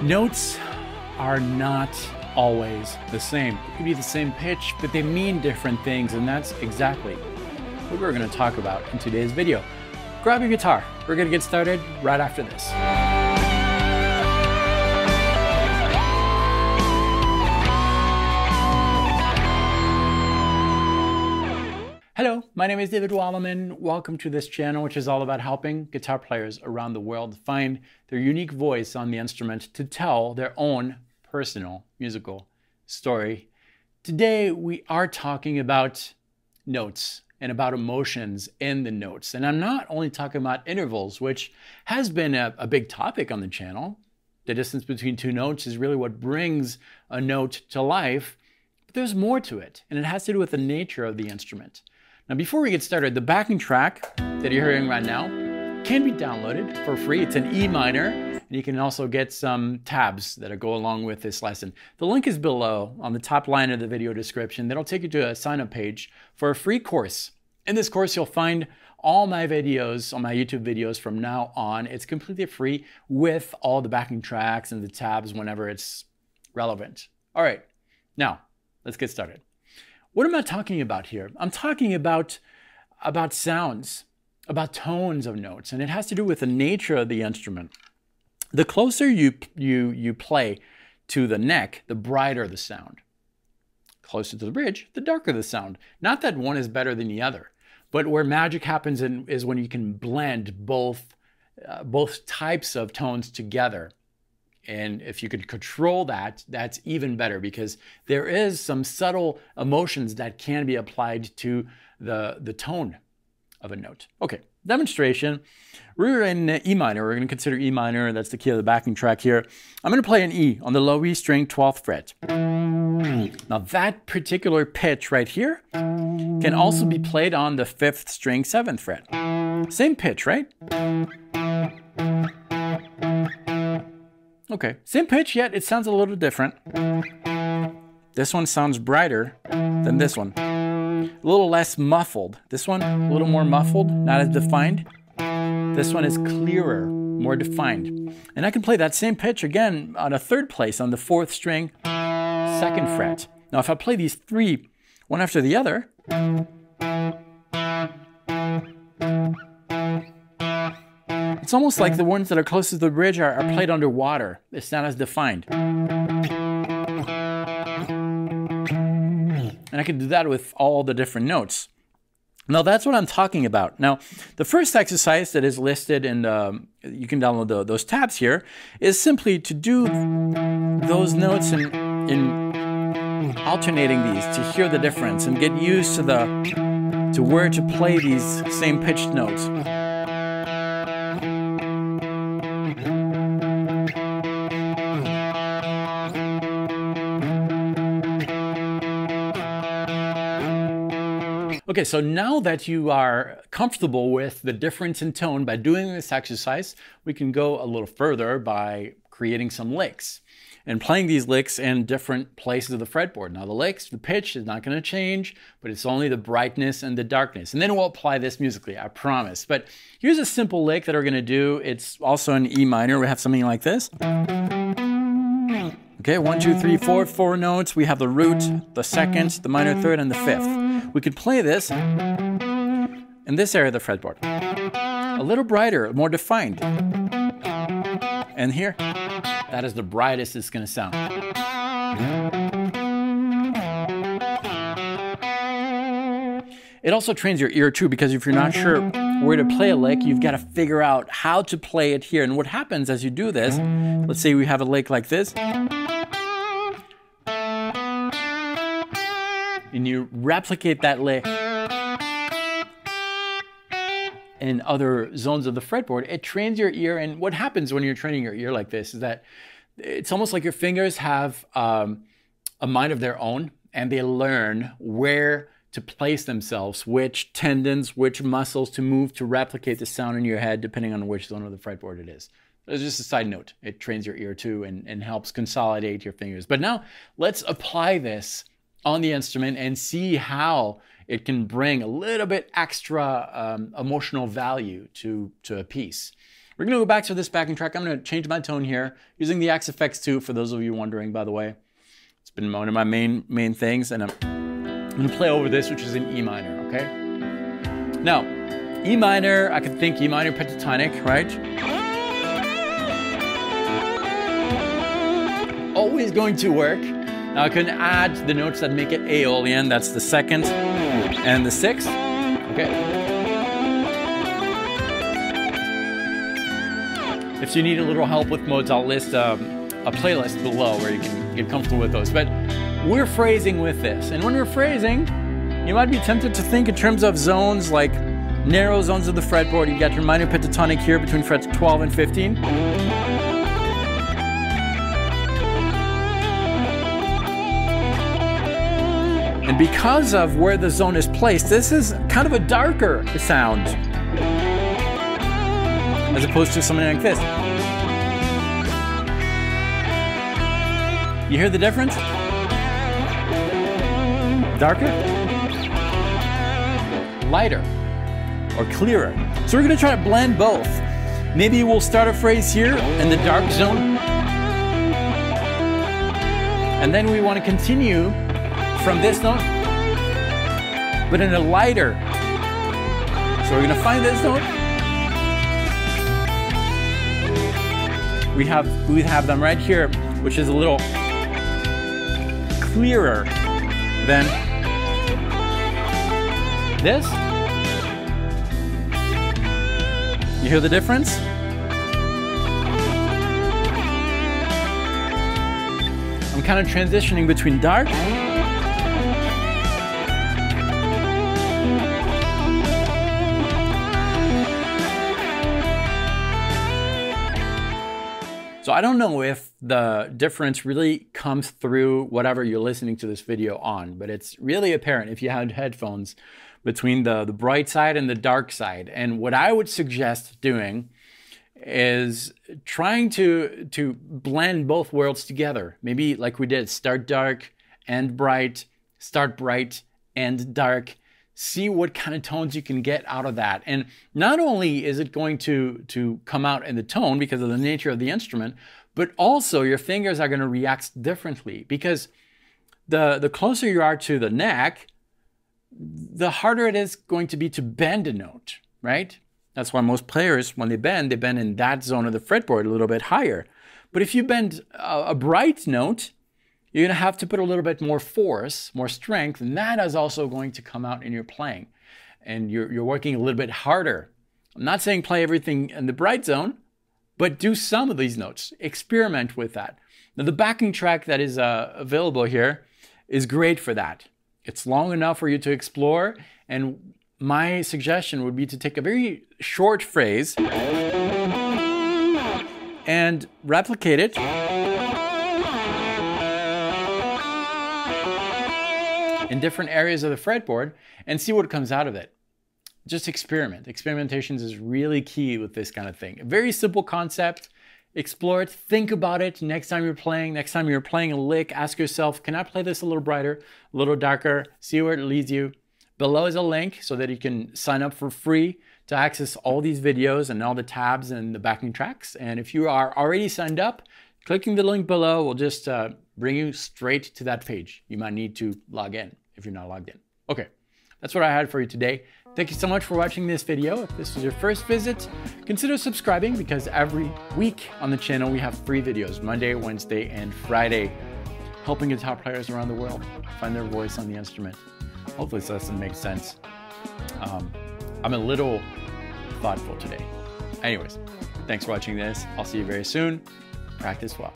Notes are not always the same. It could be the same pitch, but they mean different things, and that's exactly what we're going to talk about in today's video. Grab your guitar. We're going to get started right after this. Hello, my name is David Wallerman. Welcome to this channel, which is all about helping guitar players around the world find their unique voice on the instrument to tell their own personal musical story. Today, we are talking about notes and about emotions in the notes. And I'm not only talking about intervals, which has been a big topic on the channel. The distance between two notes is really what brings a note to life. But there's more to it, and it has to do with the nature of the instrument. Now, before we get started, the backing track that you're hearing right now can be downloaded for free. It's an E minor, and you can also get some tabs that go along with this lesson. The link is below on the top line of the video description. That'll take you to a sign-up page for a free course. In this course, you'll find all my videos, all my YouTube videos from now on. It's completely free with all the backing tracks and the tabs whenever it's relevant. All right, now let's get started. What am I talking about here? I'm talking about sounds, about tones of notes, and it has to do with the nature of the instrument. The closer you play to the neck, the brighter the sound. Closer to the bridge, the darker the sound. Not that one is better than the other, but where magic happens is when you can blend both types of tones together. And if you could control that, that's even better, because there is some subtle emotions that can be applied to the tone of a note. Okay, demonstration. We're in E minor. We're going to consider E minor. That's the key of the backing track here. I'm going to play an E on the low E string, 12th fret. Now that particular pitch right here can also be played on the 5th string, 7th fret. Same pitch, right? Okay, same pitch, yet it sounds a little different. This one sounds brighter than this one. A little less muffled. This one, a little more muffled, not as defined. This one is clearer, more defined. And I can play that same pitch again on a 3rd place on the 4th string, 2nd fret. Now if I play these three, one after the other, it's almost like the ones that are closest to the bridge are played underwater. It's not as defined. And I can do that with all the different notes. Now that's what I'm talking about. Now, the first exercise that is listed in you can download those tabs here, is simply to do those notes in alternating these to hear the difference and get used to where to play these same pitched notes. Okay, so now that you are comfortable with the difference in tone by doing this exercise, we can go a little further by creating some licks and playing these licks in different places of the fretboard. Now the licks, the pitch is not going to change, but it's only the brightness and the darkness. And then we'll apply this musically, I promise. But here's a simple lick that we're going to do. It's also in E minor. We have something like this. Okay, 1, 2, 3, 4, 4 notes. We have the root, the 2nd, the minor 3rd, and the 5th. We could play this in this area of the fretboard. A little brighter, more defined. And here, that is the brightest it's going to sound. It also trains your ear too, because if you're not sure where to play a lick, you've got to figure out how to play it here. And what happens as you do this, let's say we have a lick like this, and you replicate that lick in other zones of the fretboard, it trains your ear. And what happens when you're training your ear like this is that it's almost like your fingers have a mind of their own, and they learn where to place themselves, which tendons, which muscles to move to replicate the sound in your head, depending on which zone of the fretboard it is. It's just a side note. It trains your ear too and helps consolidate your fingers. But now let's apply this on the instrument and see how it can bring a little bit extra emotional value to a piece. We're gonna go back to this backing track. I'm gonna change my tone here using the X Effects 2, for those of you wondering, by the way. It's been one of my main things, and I'm gonna play over this, which is in E minor, okay? Now, E minor, I could think E minor pentatonic, right? Always going to work. Now I can add the notes that make it Aeolian. That's the 2nd and the 6th, okay? If you need a little help with modes, I'll list a playlist below where you can get comfortable with those. But we're phrasing with this. And when we're phrasing, you might be tempted to think in terms of zones, like narrow zones of the fretboard. You got your minor pentatonic here between frets 12 and 15. And because of where the zone is placed, this is kind of a darker sound, as opposed to something like this. You hear the difference? Darker, lighter, or clearer. So we're gonna try to blend both. Maybe we'll start a phrase here in the dark zone, and then we want to continue from this note, but in a lighter. So we're gonna find this note. We have them right here, which is a little clearer than this. You hear the difference? I'm kind of transitioning between dark So I don't know if the difference really comes through whatever you're listening to this video on, but it's really apparent if you had headphones between the bright side and the dark side. And what I would suggest doing is trying to blend both worlds together. Maybe like we did, start dark and bright, start bright and dark. See what kind of tones you can get out of that. And not only is it going to come out in the tone because of the nature of the instrument, but also your fingers are going to react differently, because the closer you are to the neck, the harder it is going to be to bend a note, right? That's why most players, when they bend in that zone of the fretboard a little bit higher. But if you bend a bright note, you're going to have to put a little bit more force, more strength, and that is also going to come out in your playing. And you're working a little bit harder. I'm not saying play everything in the bright zone, but do some of these notes. Experiment with that. Now, the backing track that is available here is great for that. It's long enough for you to explore, and my suggestion would be to take a very short phrase and replicate it in different areas of the fretboard and see what comes out of it. Just experiment. Experimentations is really key with this kind of thing. A very simple concept. Explore it, think about it next time you're playing a lick, ask yourself, can I play this a little brighter, a little darker, see where it leads you. Below is a link so that you can sign up for free to access all these videos and all the tabs and the backing tracks. And if you are already signed up, clicking the link below will just bring you straight to that page. You might need to log in if you're not logged in. Okay, that's what I had for you today. Thank you so much for watching this video. If this is your first visit, consider subscribing, because every week on the channel we have 3 videos, Monday, Wednesday, and Friday, helping guitar players around the world find their voice on the instrument. Hopefully this lesson makes sense. I'm a little thoughtful today. Anyways, thanks for watching this. I'll see you very soon. Practice well.